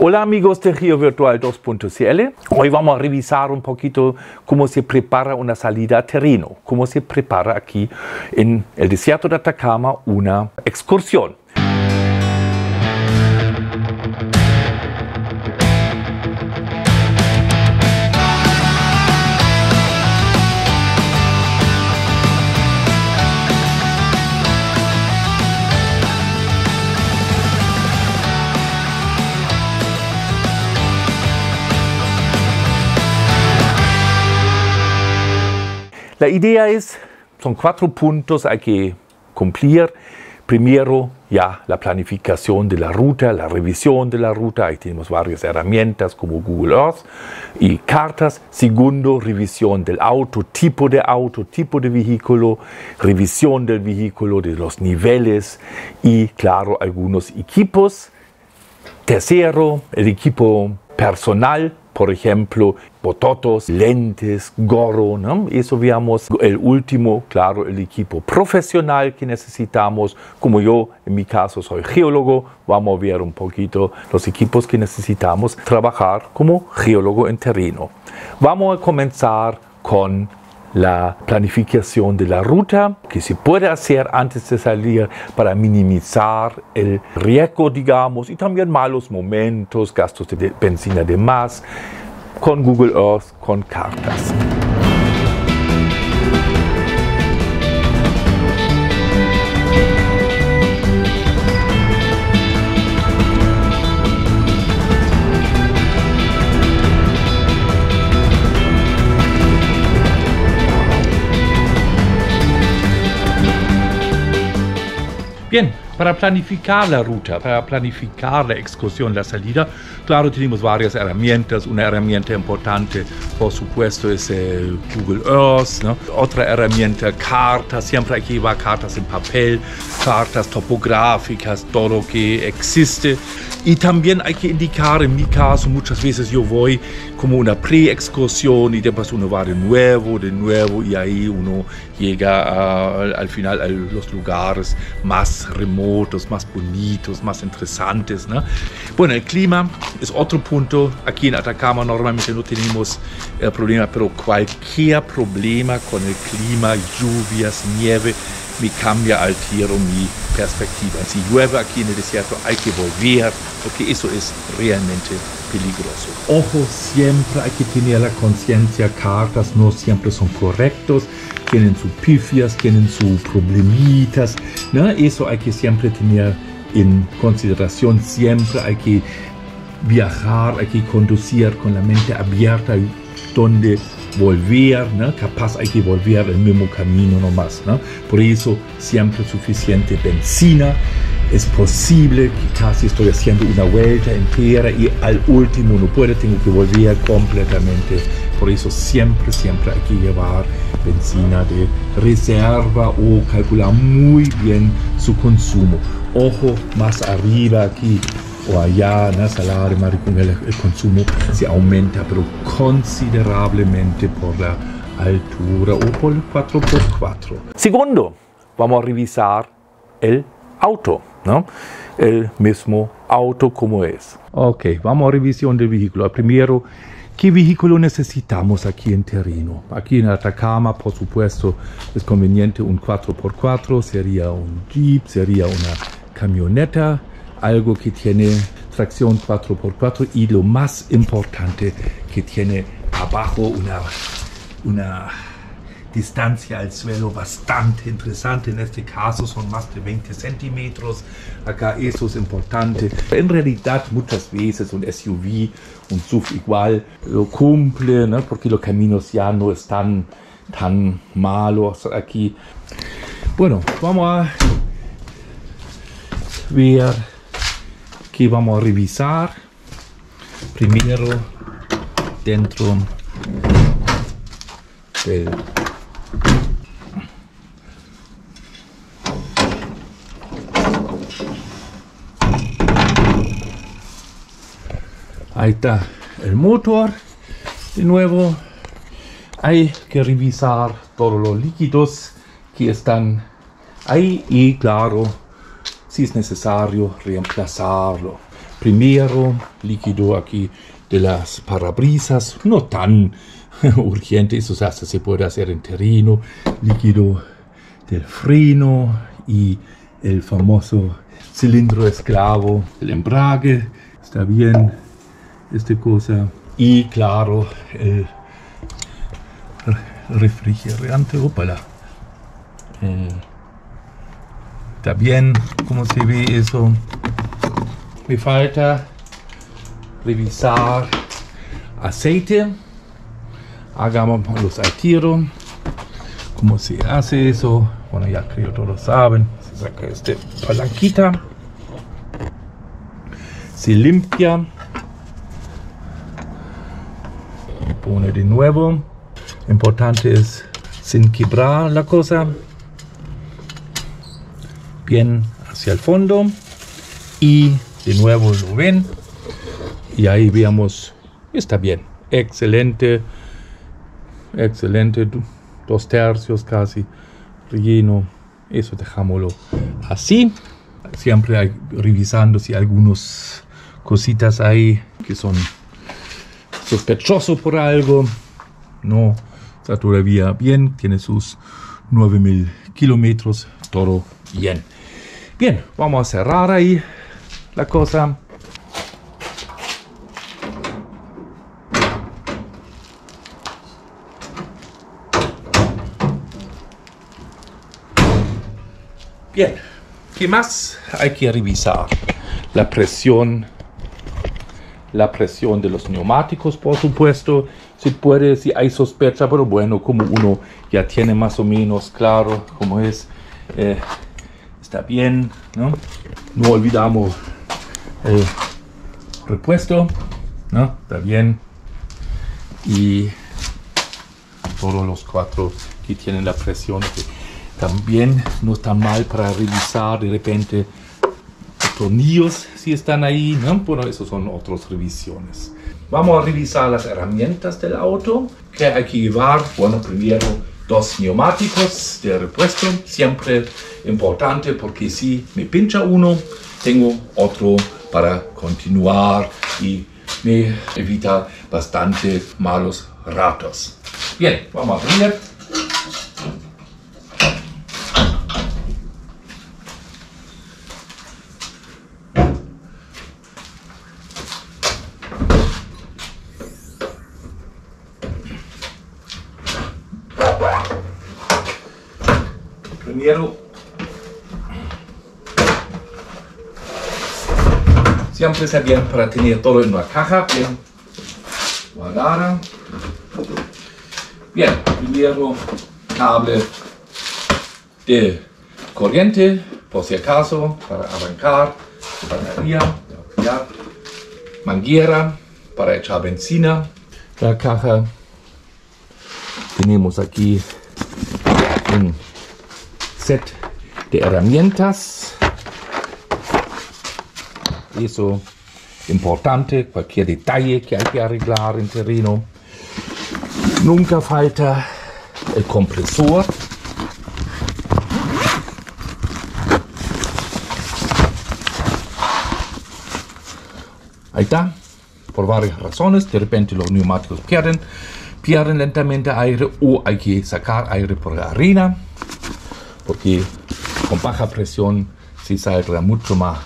Hola amigos de GeoVirtual 2.cl. Hoy vamos a revisar un poquito cómo se prepara una salida a terreno, cómo se prepara aquí en el desierto de Atacama una excursión. La idea son 4 puntos hay que cumplir. Primero, ya la planificación de la ruta, la revisión de la ruta. Ahí tenemos varias herramientas como Google Earth y cartas. Segundo, revisión del auto, tipo de vehículo, revisión del vehículo, de los niveles y, claro, algunos equipos. Tercero, el equipo personal. Por ejemplo, bototos, lentes, gorro, ¿no? Eso veamos. El último, claro, el equipo profesional que necesitamos. Como yo, en mi caso, soy geólogo, vamos a ver un poquito los equipos que necesitamos trabajar como geólogo en terreno. Vamos a comenzar con la planificación de la ruta que se puede hacer antes de salir para minimizar el riesgo, digamos, y también malos momentos, gastos de benzina de más, con Google Earth, con cartas. Bien, para planificar la ruta, para planificar la excursión, la salida, claro, tenemos varias herramientas. Una herramienta importante, por supuesto, es Google Earth, ¿no? Otra herramienta, cartas. Siempre hay que llevar cartas en papel, cartas topográficas, todo lo que existe. Y también hay que indicar, en mi caso, muchas veces yo voy como una pre-excursión y después uno va de nuevo y ahí uno llega al final a los lugares más remotos, más bonitos, más interesantes, ¿no? Bueno, el clima es otro punto. Aquí en Atacama normalmente no tenemos el problema, pero cualquier problema con el clima, lluvias, nieve, me cambia al tiro mi perspectiva. Si llueve aquí en el desierto hay que volver, porque eso es realmente peligroso. Ojo, siempre hay que tener la conciencia, cartas no siempre son correctos, tienen sus pifias, tienen sus problemitas, ¿no? Eso hay que siempre tener en consideración. Siempre hay que viajar, hay que conducir con la mente abierta donde volver, ¿no? Capaz hay que volver el mismo camino nomás, ¿no? Por eso siempre suficiente benzina. Es posible que casi estoy haciendo una vuelta entera y al último no puedo, tengo que volver completamente. Por eso siempre hay que llevar benzina de reserva o calcular muy bien su consumo. Ojo, más arriba aquí o allá en la Salada de Maricón el consumo se aumenta, pero considerablemente por la altura o por el 4x4. Segundo, vamos a revisar el auto, ¿no? El mismo auto como es. Ok, vamos a revisión del vehículo. Primero, ¿qué vehículo necesitamos aquí en terreno? Aquí en Atacama, por supuesto, es conveniente un 4x4, sería un Jeep, sería una camioneta, algo que tiene tracción 4x4 y lo más importante, que tiene abajo una distancia al suelo bastante interesante. En este caso son más de 20 centímetros. Acá eso es importante. En realidad muchas veces un SUV, un SUV igual lo cumple, ¿no? Porque los caminos ya no están tan malos aquí. Bueno, vamos a ver que vamos a revisar. Primero dentro del ahí está el motor. De nuevo hay que revisar todos los líquidos que están ahí y, claro, si es necesario, reemplazarlo. Primero, líquido aquí de las parabrisas, no tan urgente, eso hasta se puede hacer en terreno, líquido del freno y el famoso cilindro esclavo, el embrague, está bien, esta cosa, y claro, el refrigerante, ópala, está bien, como se ve eso. Me falta revisar aceite. Hagámoslo al tiro. ¿Cómo se hace eso? Bueno, ya creo todos saben. Se saca esta palanquita. Se limpia. Se pone de nuevo. Importante es sin quebrar la cosa. Bien hacia el fondo. Y de nuevo lo ven. Y ahí veamos. Está bien. Excelente. Excelente. 2/3 casi relleno. Eso dejámoslo así. Siempre hay, revisando si algunas cositas hay que son sospechosos por algo. No, está todavía bien. Tiene sus 9.000 kilómetros. Todo bien. Bien, vamos a cerrar ahí la cosa. Bien, ¿qué más hay que revisar? La presión de los neumáticos, por supuesto. Si puede, si hay sospecha, pero bueno, como uno ya tiene más o menos claro cómo es, está bien, ¿no? No olvidamos el repuesto, ¿no? Está bien. Y todos los 4 que tienen la presión también no están mal para revisar de repente tornillos si están ahí, ¿no? Bueno, eso son otras revisiones. Vamos a revisar las herramientas del auto que hay que llevar. Bueno, primero 2 neumáticos de repuesto, siempre importante porque si me pincha uno, tengo otro para continuar y me evita bastante malos ratos. Bien, vamos a abrir. Primero, siempre está bien para tener todo en una caja bien guardada. Bien, primero cable de corriente, por si acaso, para arrancar, batería, manguera para echar benzina. La caja tenemos aquí un set de herramientas. Eso importante, cualquier detalle que hay que arreglar en terreno. Nunca falta el compresor. Ahí está. Por varias razones, de repente los neumáticos pierden lentamente aire o hay que sacar aire por la harina, porque con baja presión se saldrá mucho más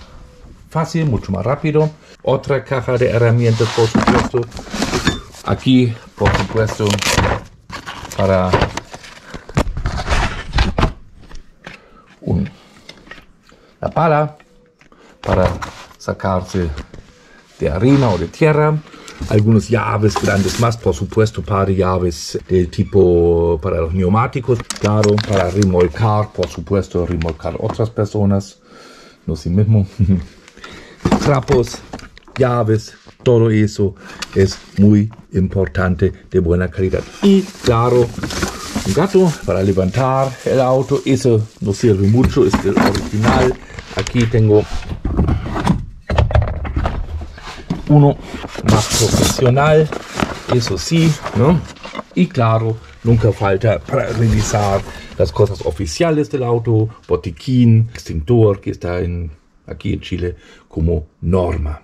fácil, mucho más rápido. Otra caja de herramientas, por supuesto. Aquí, por supuesto, para la pala, para sacarse de harina o de tierra. Algunas llaves grandes más, por supuesto, para llaves del tipo para los neumáticos. Claro, para remolcar, por supuesto, remolcar otras personas, no sí mismo. Trapos, llaves, todo eso es muy importante, de buena calidad. Y claro, un gato para levantar el auto, eso no sirve mucho, es el original. Aquí tengo uno más profesional, eso sí, ¿no? Y claro, nunca falta para revisar las cosas oficiales del auto, botiquín, extintor, que está aquí en Chile como norma.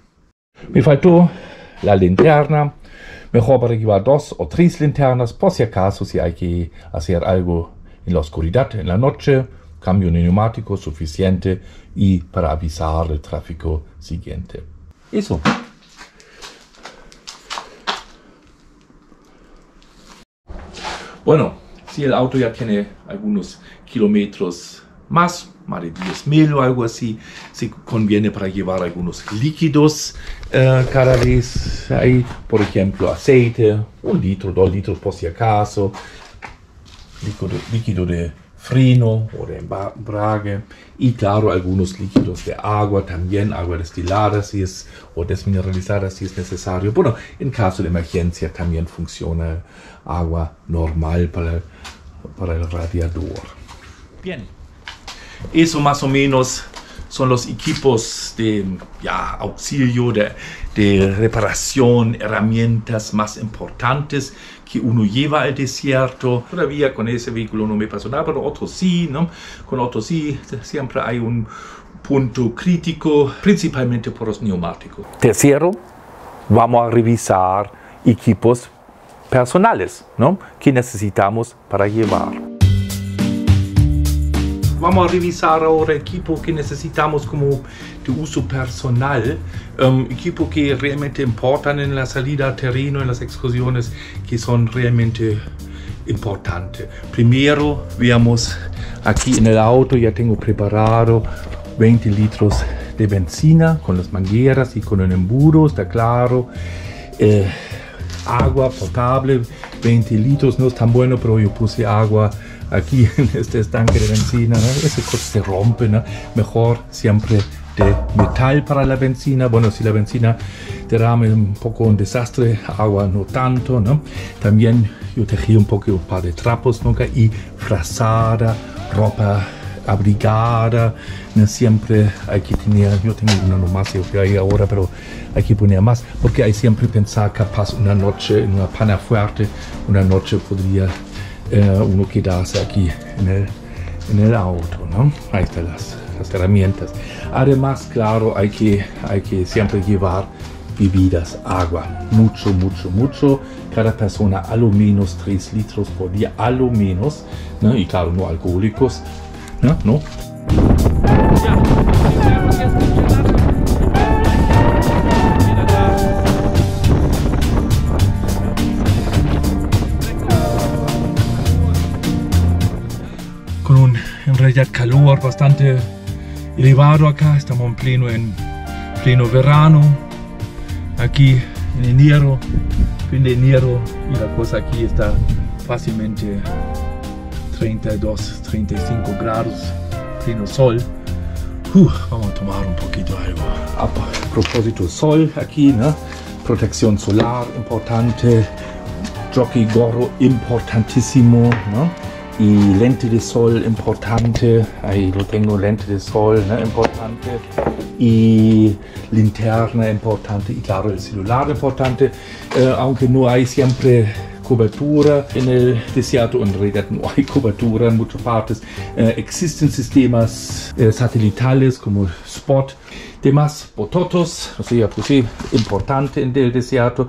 Me faltó la linterna. Mejor para llevar 2 o 3 linternas, por si acaso, si hay que hacer algo en la oscuridad, en la noche, cambio de neumático suficiente y para avisar el tráfico siguiente. Eso. Bueno, si el auto ya tiene algunos kilómetros más de 10.000 o algo así, se conviene para llevar algunos líquidos cada vez. Hay, por ejemplo, aceite, 1 litro, 2 litros por si acaso, líquido de freno o de embrague y claro, algunos líquidos de agua también, agua destilada si es, o desmineralizada si es necesario. Bueno, en caso de emergencia también funciona agua normal para el radiador. Bien. Eso más o menos son los equipos de auxilio, de reparación, herramientas más importantes que uno lleva al desierto. Todavía con ese vehículo no me pasó nada, pero otros sí, ¿no? Con otros sí, siempre hay un punto crítico, principalmente por los neumáticos. Tercero, vamos a revisar equipos personales, ¿no? Que necesitamos para llevar. Vamos a revisar ahora equipo que necesitamos como de uso personal, equipo que realmente importan en la salida a terreno, en las excursiones, que son realmente importantes. Primero, veamos aquí en el auto, ya tengo preparado 20 litros de benzina con las mangueras y con el embudo, está claro. Agua potable, 20 litros, no es tan bueno, pero yo puse agua aquí en este estanque de benzina, ¿no? Ese cosa se rompe, ¿no? Mejor siempre de metal para la benzina. Bueno, si la benzina derrama un poco un desastre, agua no tanto, ¿no? También yo tejí un par de trapos nunca y frazada, ropa abrigada, ¿no? Siempre hay que tener, yo tengo una nomás que hay ahora, pero hay que poner más, porque hay siempre pensar capaz una noche, en una pana fuerte, una noche podría uno quedarse aquí en el auto, ¿no? Ahí están las herramientas. Además, claro, hay que siempre llevar bebidas, agua, mucho. Cada persona a lo menos 3 litros por día, a lo menos, ¿no? Y claro, no alcohólicos, ¿no? Con un en realidad calor bastante elevado acá, estamos en pleno verano, aquí en enero, fin de enero, y la cosa aquí está fácilmente 32, 35 grados, pleno sol. Vamos a tomar un poquito algo. A propósito sol aquí, ¿no? Protección solar importante, jockey gorro importantísimo, ¿no? Y lente de sol importante, ahí lo tengo, lente de sol, ¿no? Importante, y linterna importante, y claro el celular importante, aunque no hay siempre cobertura en el desierto, en realidad no hay cobertura en muchas partes, existen sistemas satelitales como Spot, demás bototos, o sea, pues sí, importante en el desierto.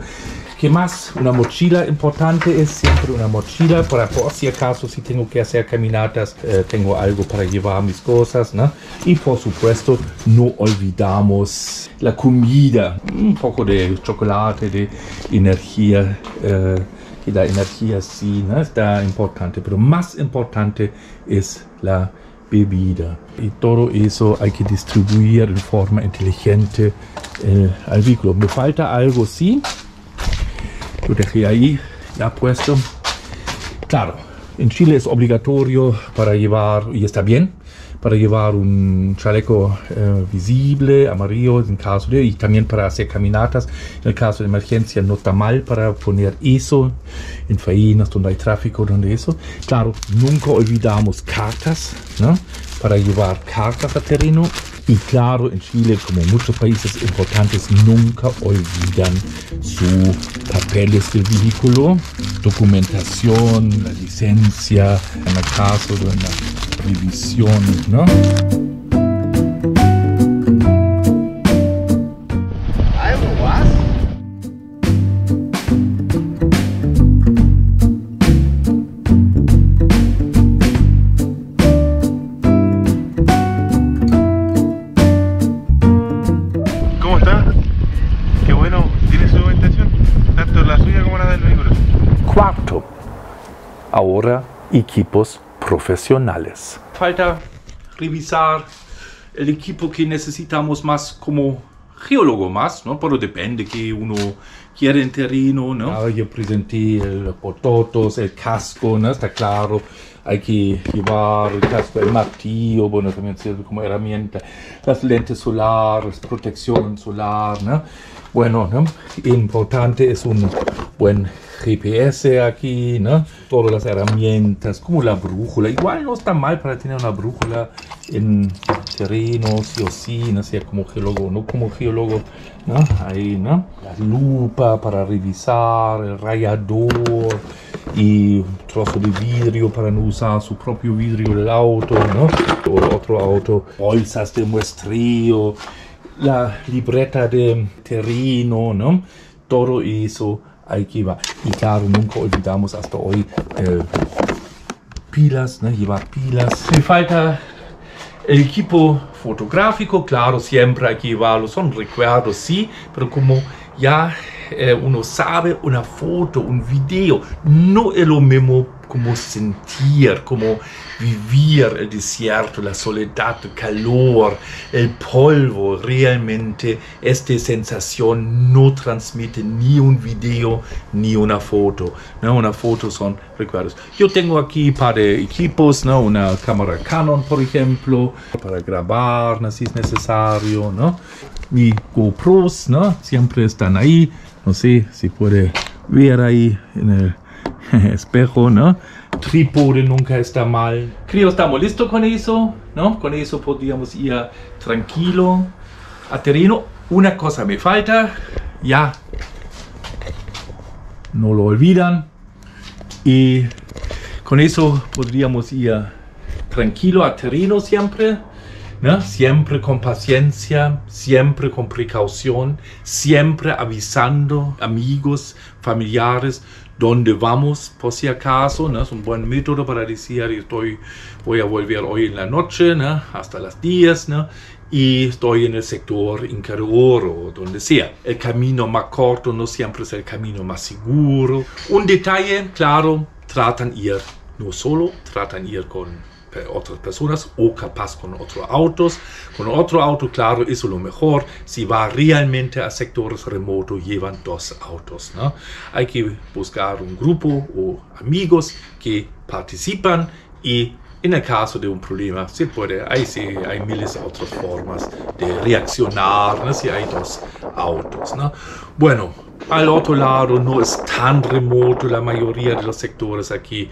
¿Qué más? Una mochila importante es siempre una mochila para por si acaso si tengo que hacer caminatas, tengo algo para llevar mis cosas, ¿no? Y por supuesto no olvidamos la comida, un poco de chocolate, de energía, que la energía sí, ¿no? Está importante, pero más importante es la bebida. Y todo eso hay que distribuir en forma inteligente al vehículo. Me falta algo, sí. Lo dejé ahí, ya puesto. Claro, en Chile es obligatorio para llevar, y está bien, para llevar un chaleco visible, amarillo, en caso de, y también para hacer caminatas. En el caso de emergencia no está mal para poner eso en faenas donde hay tráfico, donde eso. Claro, nunca olvidamos cartas, ¿no? Para llevar cartas a terreno. Y claro, en Chile, como en muchos países importantes, nunca olvidan sus papeles del vehículo, documentación, la licencia, en el caso de una revisión, ¿no? Ay, Cuarto, ahora equipos profesionales. Falta revisar el equipo que necesitamos más como geólogo más, ¿no? Pero depende que uno quiere en terreno, ¿no? Ahora yo presenté el pototos, el casco, ¿no? Está claro, hay que llevar el casco, el martillo, bueno, también sirve como herramienta, las lentes solares, protección solar, ¿no? Bueno, ¿no? Importante es un buen GPS aquí, ¿no? Todas las herramientas, como la brújula. Igual no está mal para tener una brújula en terreno, sí o sí, no sea como geólogo, no como geólogo, ¿no? Ahí, ¿no? La lupa para revisar, el rayador y un trozo de vidrio para no usar su propio vidrio del auto, ¿no? O otro auto, bolsas de muestreo, la libreta de terreno, ¿no? Todo eso hay que llevar. Y claro, nunca olvidamos hasta hoy pilas, ¿no? Llevar pilas. Me falta el equipo fotográfico, claro, siempre hay que llevarlo. Son recuerdos, sí, pero como ya uno sabe, una foto, un video, no es lo mismo como sentir, como vivir el desierto, la soledad, el calor, el polvo. Realmente esta sensación no transmite ni un video ni una foto, ¿no? Una foto son recuerdos. Yo tengo aquí un par de equipos, ¿no? Una cámara Canon, por ejemplo, para grabar, ¿no? Si es necesario, ¿no? Mi GoPros, ¿no? Siempre están ahí. No sé si puede ver ahí en el espejo, ¿no? Trípode nunca está mal. Creo estamos listos con eso, ¿no? Con eso podríamos ir tranquilo a terreno. Una cosa me falta, ya no lo olvidan. Y con eso podríamos ir tranquilo a terreno siempre, ¿no? Siempre con paciencia, siempre con precaución, siempre avisando amigos, familiares, dónde vamos por si acaso, ¿no? Es un buen método para decir, voy a volver hoy en la noche, ¿no? Hasta las 10, ¿no? Y estoy en el sector interior o donde sea. El camino más corto no siempre es el camino más seguro. Un detalle, claro, tratan ir no solo, tratan ir con otras personas o capaz con otros autos. Con otro auto, claro, eso es lo mejor. Si va realmente a sectores remotos, llevan 2 autos, ¿no? Hay que buscar un grupo o amigos que participan y en el caso de un problema se puede, hay miles de otras formas de reaccionar, ¿no? Si hay 2 autos, ¿no? Bueno, al otro lado no es tan remoto la mayoría de los sectores aquí.